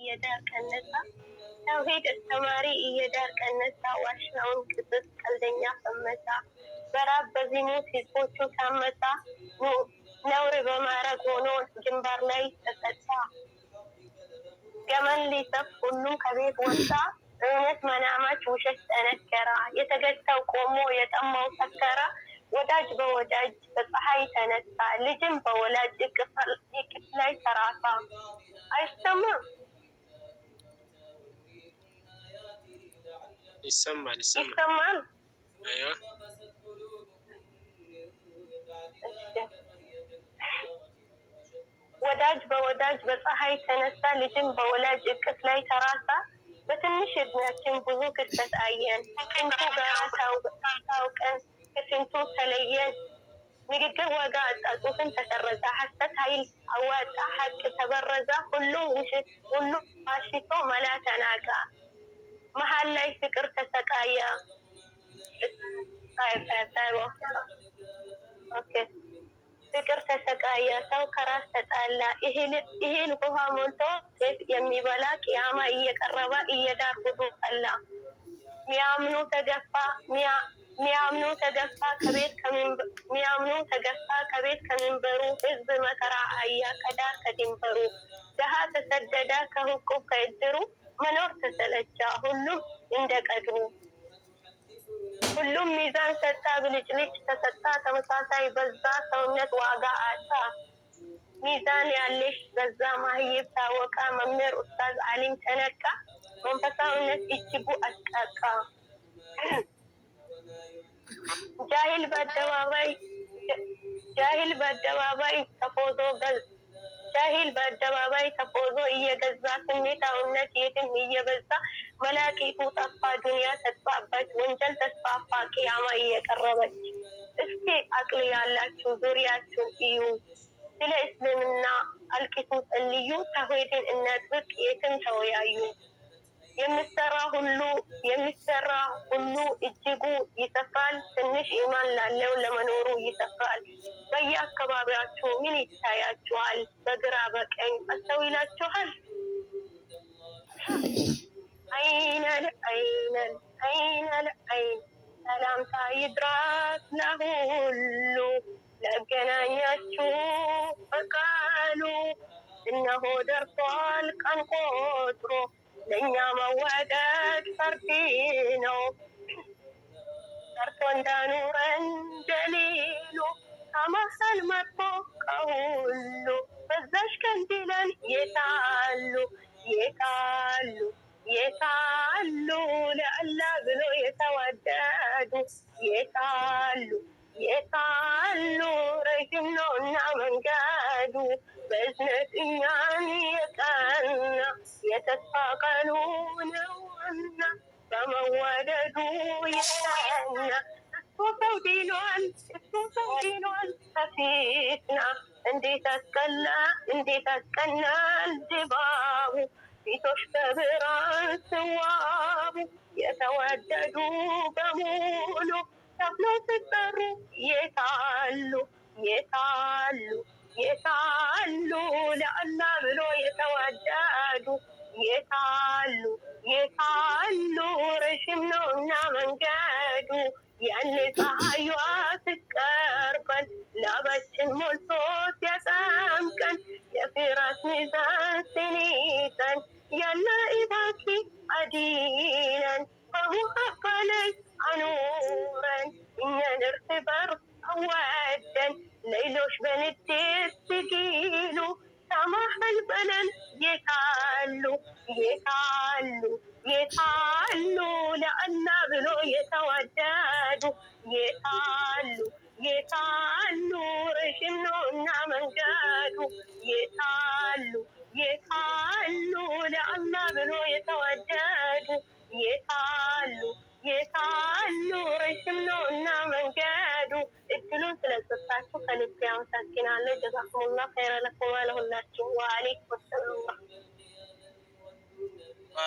እየዳር ቀነሳ ተውሂድ አስተማሪ እየዳር ቀነሳ ዋሻውን ቅጥስ ቀልደኛ ፈመሳ በራብ በዚሙት ህዝቦቹ ታመሳ ነውር በማረግ ሆኖ ግንባር ላይ ተቀጣ ገመን ሊሰፍ ሁሉም ከቤት ወጣ እውነት መናማች ውሸት ጠነከራ የተገታው ቆሞ የጠማው ሰከራ ወዳጅ በወዳጅ በፀሐይ ተነሳ ልጅም በወላጅ እቅፍ ላይ ተራሳ አይሰማም ይሰማል ايوه ወዳጅ በወዳጅ በፀሐይ ተነሳ ልጅም በወላጅ እቅፍ ላይ ተራሳ በትንሽ እድሜያችን ብዙ ክስተት አየን ስንቱ ጋራ ታውቀን ከስንቱ ተለየን ንግግር ወጋ አጣጡትን ተሰረዛ ሐሰት ኃይል አዋጣ ሐቅ ተበረዛ ሁሉም ውሸት ሁሉም አሽቶ መላ ተናጋ መሃል ላይ ፍቅር ተሰቃየ ኦኬ ፍቅር ተሰቃየ ሰው ከራስ ተጣላ ይሄን ውሃ ሞልቶ ሴት የሚበላ ቅያማ እየቀረበ እየዳር ሁሉ ጠላ ሚያምኑ ተገፋ ከቤት ከሚንበሩ ህዝብ መከራ አያ ከዳር ከድንበሩ ደሃ ተሰደደ ከሁቁብ ከእድሩ መኖር ተሰለቻ ሁሉም እንደቀድሩ ሁሉም ሚዛን ሰጣ ብልጭልጭ ተሰጣ ተመሳሳይ በዛ ሰውነት ዋጋ አጣ ሚዛን ያለሽ በዛ ማህይብ ታወቃ መምህር ኡስታዝ አሊም ተነቃ መንፈሳዊነት እጅጉ አስቃቃ በአደባባይ ተፎዞ እየገዛ ስሜታዊነት የትም እየበዛ መላቂቱ ጠፋ ዱንያ ተስፋፋች ወንጀል ተስፋፋ ቅያማ እየቀረበች እስኪ አቅል ያላችሁ ዙሪያችሁ እዩ ስለ እስልምና አልቂቱ ጸልዩ ተውሂድን እናጥብቅ የትም ተወያዩ የሚሰራ ሁሉ እጅጉ ይሰፋል ትንሽ ኢማን ላለው ለመኖሩ ይሰፋል በየአካባቢያችሁ ምን ይታያችኋል በግራ በቀኝ አስተውላችኋል አይነል ሰላምታ ይድረስ ለሁሉ ለገናኛችሁ በቃሉ እነሆ ደርሷል ቀን ቆጥሮ ለኛ መወደድ ፈርድ ነው ሰርቶ እንዳኑረን ጀሊሉ ከመሀል መጥቶ ከሁሉ በዛሽ ቀን ቢለን የታሉ ለአላህ ብሎ የተዋደዱ የታሉ ረጅም ነውና መንገዱ በእዝነት እኛን የቀና የተስፋ ቀኑ ነውና በመወደዱ የቀና እሱ ሰው ዲኗል ከፊትና እንዴት አስቀናል ድባቡ ፊቶች በብርሃን ስዋቡ የተወደዱ በሙሉ ተብሎ ሲጠሩ የታሉ ለአላህ ብሎ የተዋደዱ የታሉ ረዥም ነውና መንገዱ ያኔ ፀሐይዋ ስትቀርበን ላባችን ሞልቶ ሲያጠምቀን የፊራት ሚዛን ሲኒጠን ያለ ኢባኪ አዲነን በሙሀባ ላይ አኑረን እኛን እርስ በርስ አዋደን ሌሎች በንዴት ሲጊሉ ሰማህል በለን የታሉ ለአላህ ብሎ የተዋደዱ የታሉ ረዥም ነውና መንገዱ የታሉ ለአላህ ብሎ የተዋደዱ የታሉ ረዥም ነውና መንገዱ እድሉን ስለሰጣችሁ ከልብ አመሰግናለሁ ጀዛኩሙላህ ኸይረ ለኩም ወለሁላችሁ ወአለይኩም ሰላም